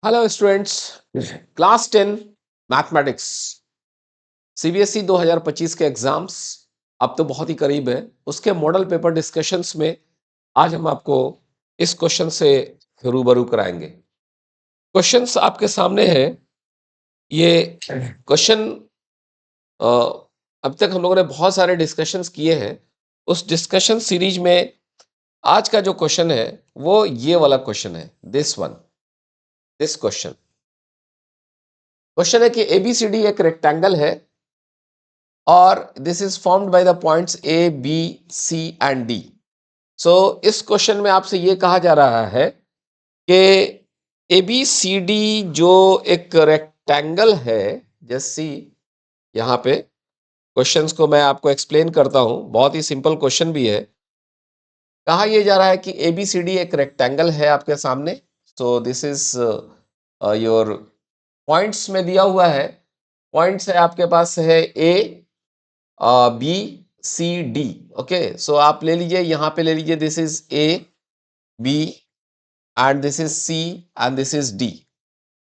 Hello students, class 10 mathematics CBSE 2025 के exams अब तो बहुत ही करीब है। उसके मॉडल पेपर डिस्कशंस में आज हम आपको इस क्वेश्चन से रूबरू कराएंगे। क्वेश्चंस आपके सामने है। ये क्वेश्चन अब तक हम लोगों ने बहुत सारे डिस्कशंस किए हैं। उस डिस्कशन सीरीज में आज का जो क्वेश्चन है वो ये वाला क्वेश्चन है। दिस क्वेश्चन है कि एबीसीडी एक रेक्टेंगल है और this is formed by the points A B C and D. So इस क्वेश्चन में आपसे ये कहा जा रहा है कि ए बी सी डी जो एक रेक्टेंगल है, जैसी यहाँ पे क्वेश्चंस को मैं आपको एक्सप्लेन करता हूं। बहुत ही सिंपल क्वेश्चन भी है। कहा यह जा रहा है कि ए बी सी डी एक रेक्टेंगल है आपके सामने। So this is your points में दिया हुआ है। पॉइंट्स है आपके पास है A B C D. Okay, so आप ले लीजिए, यहाँ पे ले लीजिए, this is A B and this is C and this is D.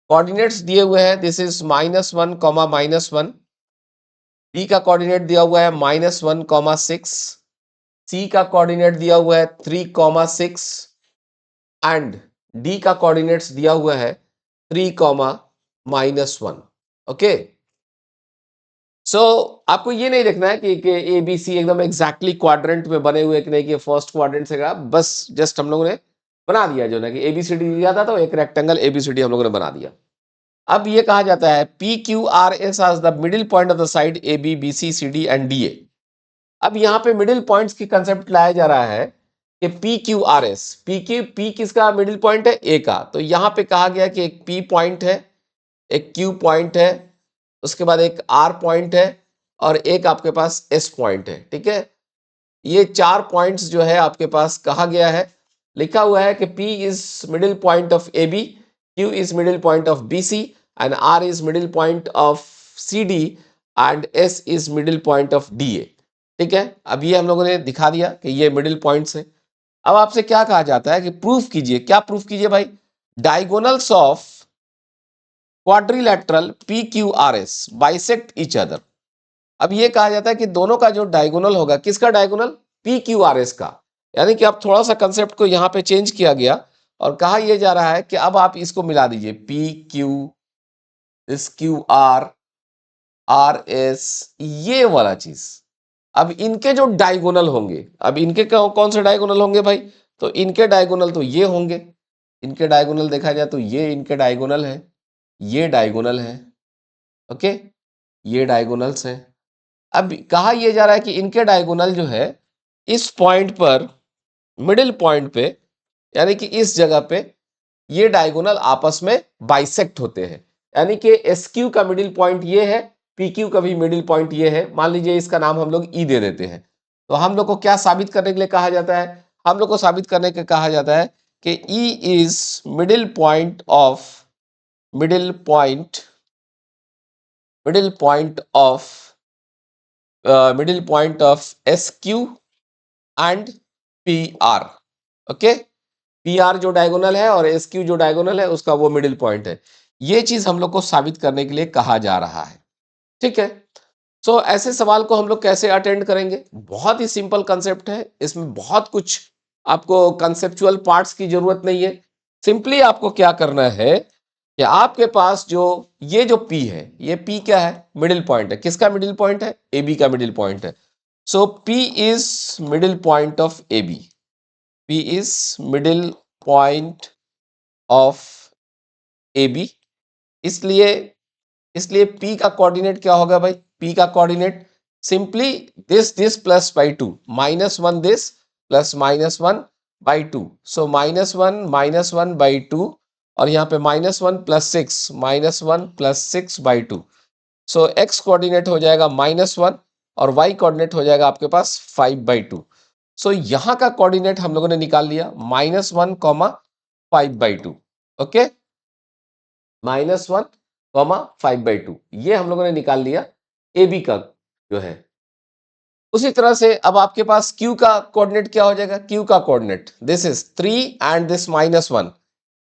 Coordinates दिए हुए हैं, दिस इज -1, -1। बी का कोऑर्डिनेट दिया हुआ है -1, 6। सी का कोऑर्डिनेट दिया हुआ है 3, 6 एंड डी का कोऑर्डिनेट्स दिया हुआ है 3, -1। ओके, सो आपको ये नहीं देखना है कि ए बी सी एकदम एग्जैक्टली क्वाड्रेंट में बने हुए कि नहीं, कि फर्स्ट क्वाड्रेंट से बस जस्ट हम लोगों ने बना दिया जो ना कि एबीसीडी दिया था तो एक रेक्टेंगल एबीसीडी हम लोगों ने बना दिया। अब ये कहा जाता है P Q R S as the middle point of the side A B B C C D and D A. अब यहाँ पे मिडिल पॉइंट्स की कंसेप्ट लाया जा रहा है कि P Q R S, P किसका मिडिल पॉइंट है? ए का। तो यहाँ पे कहा गया कि एक पी पॉइंट है, एक क्यू पॉइंट है, उसके बाद एक आर पॉइंट है और एक आपके पास एस पॉइंट है। ठीक है, ये 4 पॉइंट्स जो है आपके पास कहा गया है, लिखा हुआ है कि P is middle point of AB, Q is middle point of BC and R is middle point of CD and S is middle point of DA। ठीक है, अब ये हम लोगों ने दिखा दिया कि ये मिडिल पॉइंट्स है। अब आपसे क्या कहा जाता है कि प्रूफ कीजिए। क्या प्रूफ कीजिए भाई? Diagonals of quadrilateral PQRS bisect each other. अब ये कहा जाता है कि दोनों का जो डायगोनल होगा, किसका डायगोनल? PQRS का। यानी कि अब थोड़ा सा कंसेप्ट को यहाँ पे चेंज किया गया और कहा यह जा रहा है कि अब आप इसको मिला दीजिए, PQ, इस QR, RS, ये वाला चीज। अब इनके जो डायगोनल होंगे, अब इनके कौन से डायगोनल होंगे भाई? तो इनके डायगोनल तो ये होंगे। इनके डायगोनल देखा जाए तो ये इनके डायगोनल है, ये डायगोनल है। ओके, ये डायगोनल्स है। अब कहा यह जा रहा है कि इनके डायगोनल जो है इस पॉइंट पर, मिडिल पॉइंट पे, यानी कि इस जगह पे ये डायगोनल आपस में बाइसेक्ट होते हैं। यानी कि एस क्यू का मिडिल पॉइंट ये है, पी क्यू का भी मिडिल पॉइंट ये है। मान लीजिए इसका नाम हम लोग ई दे देते हैं। तो हम लोग को क्या साबित करने के लिए कहा जाता है? हम लोग को साबित करने के कहा जाता है कि E is middle point of middle point of middle point of S Q and P R. Okay, P R जो डायगोनल है और एस क्यू जो डायगोनल है उसका वो मिडिल पॉइंट है। ये चीज हम लोग को साबित करने के लिए कहा जा रहा है। ठीक है, सो ऐसे सवाल को हम लोग कैसे अटेंड करेंगे? बहुत ही सिंपल कंसेप्ट है, इसमें बहुत कुछ आपको कंसेप्चुअल पार्ट्स की जरूरत नहीं है। सिंपली आपको क्या करना है कि आपके पास ये जो P है, ये P क्या है? मिडिल पॉइंट है। किसका मिडिल पॉइंट है? AB का मिडिल पॉइंट है। सो P is middle point of AB। P is middle point of AB। इसलिए P का कोऑर्डिनेट क्या होगा भाई? P का coordinate simply this plus by 2, -1 this plus -1 by 2। So -1 by 2 और यहाँ पे -1 plus 6, -1 plus 6 by 2। So x coordinate हो जाएगा -1 और y कोऑर्डिनेट हो जाएगा आपके पास 5/2। सो यहाँ का कोऑर्डिनेट हम लोगों ने निकाल लिया -1, 5/2। ओके, -1, 5/2 ये हम लोगों ने निकाल लिया AB का जो है। उसी तरह से अब आपके पास Q का कोऑर्डिनेट क्या हो जाएगा? Q का coordinate this is 3 and this -1।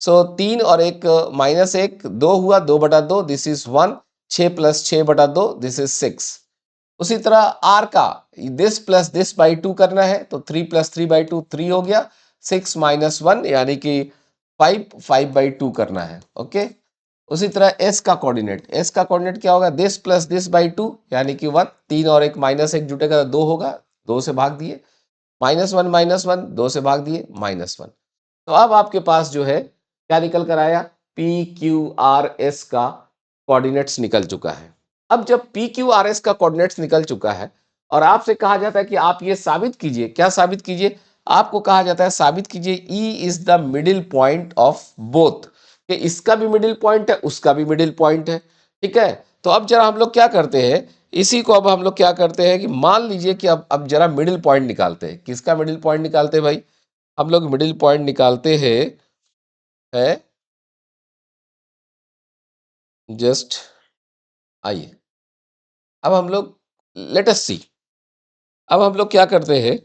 सो 3 और 1 -1 2 हुआ, 2/2 दिस इज 1, 6 + 6/2 दिस इज 6। उसी तरह r का दिस प्लस दिस बाई 2 करना है तो 3 + 3/2 3 हो गया, 6 - 1 यानी कि 5/2 करना है। ओके, उसी तरह s का कोऑर्डिनेट क्या होगा, दिस प्लस दिस बाई 2 यानी कि 1, 3 और 1 -1 जुटेगा तो 2 होगा, 2 से भाग दिए, -1 2 से भाग दिए -1। तो अब आपके पास जो है क्या निकल कर आया, PQRS का कोऑर्डिनेट्स निकल चुका है। अब जब PQRS का कोऑर्डिनेट्स निकल चुका है और आपसे कहा जाता है कि आप ये साबित कीजिए, क्या साबित कीजिए, आपको कहा जाता है साबित कीजिए E is the middle point of both, कि इसका भी मिडिल पॉइंट है, उसका भी मिडिल पॉइंट है। ठीक है, तो अब जरा हम लोग क्या करते हैं, इसी को अब हम लोग क्या करते हैं कि मान लीजिए कि अब जरा मिडिल पॉइंट निकालते हैं। किसका मिडिल पॉइंट निकालते हैं भाई, हम लोग मिडिल पॉइंट निकालते हैं है, जस्ट आइए अब हम लोग लेट अस सी। अब हम लोग क्या करते हैं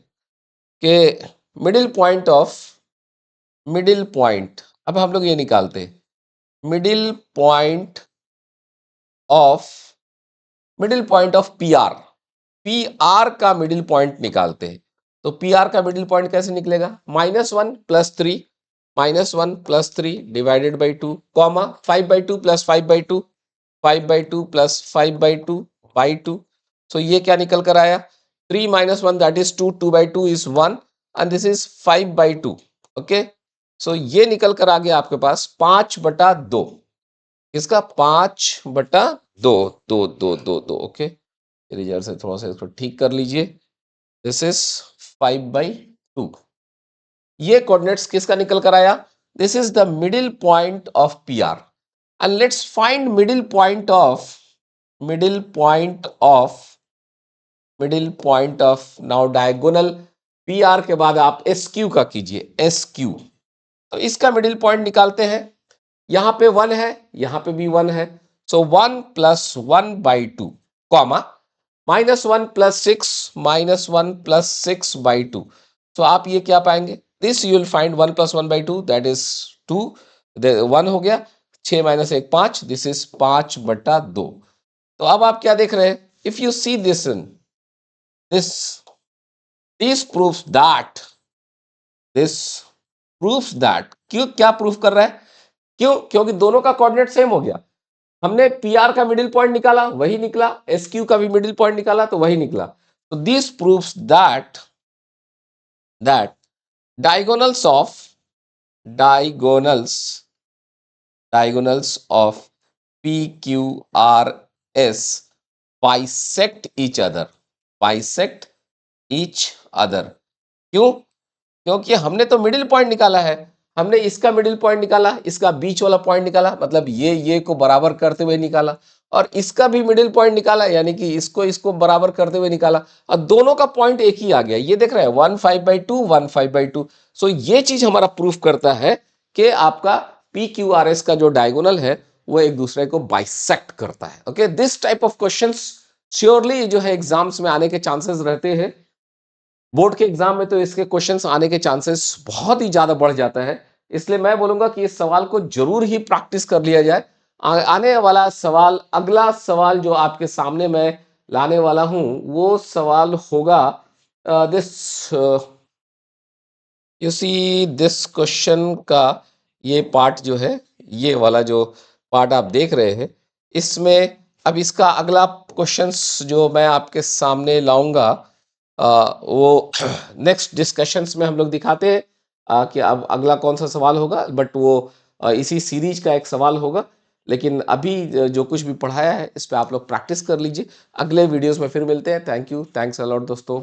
कि मिडिल पॉइंट अब हम लोग ये निकालते हैं, middle point of P R का मिडिल पॉइंट निकालते हैं। तो पी आर का मिडिल पॉइंट कैसे निकलेगा, -1 + 3 -1 + 3 divided by 2 comma 5/2 + 5/2 5/2 + 5/2 by 2। So ये क्या निकल कर आया, 3 - 1 that is 2, 2/2 is 1 and this is 5/2। Okay, so ये निकल कर आ गया आपके पास 5/2। इसका 5/2 2 2 2 2। ओके, इरेजर से थोड़ा सा इसको ठीक कर लीजिए, दिस इज 5/2। ये कोऑर्डिनेट्स किसका निकल कर आया, this is the middle point of P are and let's find middle point of now diagonal P R के बाद आप एस क्यू का कीजिए, एस क्यू। तो इसका मिडिल पॉइंट निकालते हैं, यहां पे 1 है, यहां पे भी 1 है, सो 1 + 1/2 कॉमा -1 + 6 -1 + 6/2। तो आप ये क्या पाएंगे, this you will find 1 + 1/2 that is 2, 1 हो गया, 6 - 1 5, दिस इज 5/2। तो अब आप क्या देख रहे हैं, if you see this in this proves that क्यों, क्या प्रूफ कर रहा है, क्यों, क्योंकि दोनों का कोऑर्डिनेट सेम हो गया। हमने पी आर का मिडिल पॉइंट निकाला, वही निकला, एस क्यू का भी मिडिल पॉइंट निकाला तो वही निकला। तो this proves that diagonals of PQRS bisect each other। क्यों, क्योंकि हमने तो मिडिल पॉइंट निकाला है, हमने इसका मिडिल पॉइंट निकाला, इसका बीच वाला पॉइंट निकाला, मतलब ये को बराबर करते हुए निकाला, और इसका भी मिडिल पॉइंट निकाला यानी कि इसको बराबर करते हुए निकाला, और दोनों का पॉइंट एक ही आ गया। ये देख रहे हैं 1 5/2 1 5/2। सो ये चीज हमारा प्रूफ करता है कि आपका PQRS का जो डायगोनल है वो एक दूसरे को बाइसेक्ट करता है। Okay, this type of questions surely जो है एग्जाम्स में आने के चांसेस रहते हैं। बोर्ड के एग्जाम में तो इसके क्वेश्चंस आने के चांसेस बहुत ही ज्यादा बढ़ जाता है, इसलिए मैं बोलूंगा कि इस सवाल को जरूर ही प्रैक्टिस कर लिया जाए। आने वाला सवाल, अगला सवाल जो आपके सामने मैं लाने वाला हूं वो सवाल होगा this, you see this question का ये पार्ट जो है, ये वाला जो पार्ट आप देख रहे हैं, इसमें अब इसका अगला क्वेश्चंस जो मैं आपके सामने लाऊंगा वो नेक्स्ट डिस्कशंस में हम लोग दिखाते हैं कि अब अगला कौन सा सवाल होगा, बट वो इसी सीरीज का एक सवाल होगा। लेकिन अभी जो कुछ भी पढ़ाया है इस पे आप लोग प्रैक्टिस कर लीजिए। अगले वीडियोस में फिर मिलते हैं। Thank you, thanks a lot दोस्तों।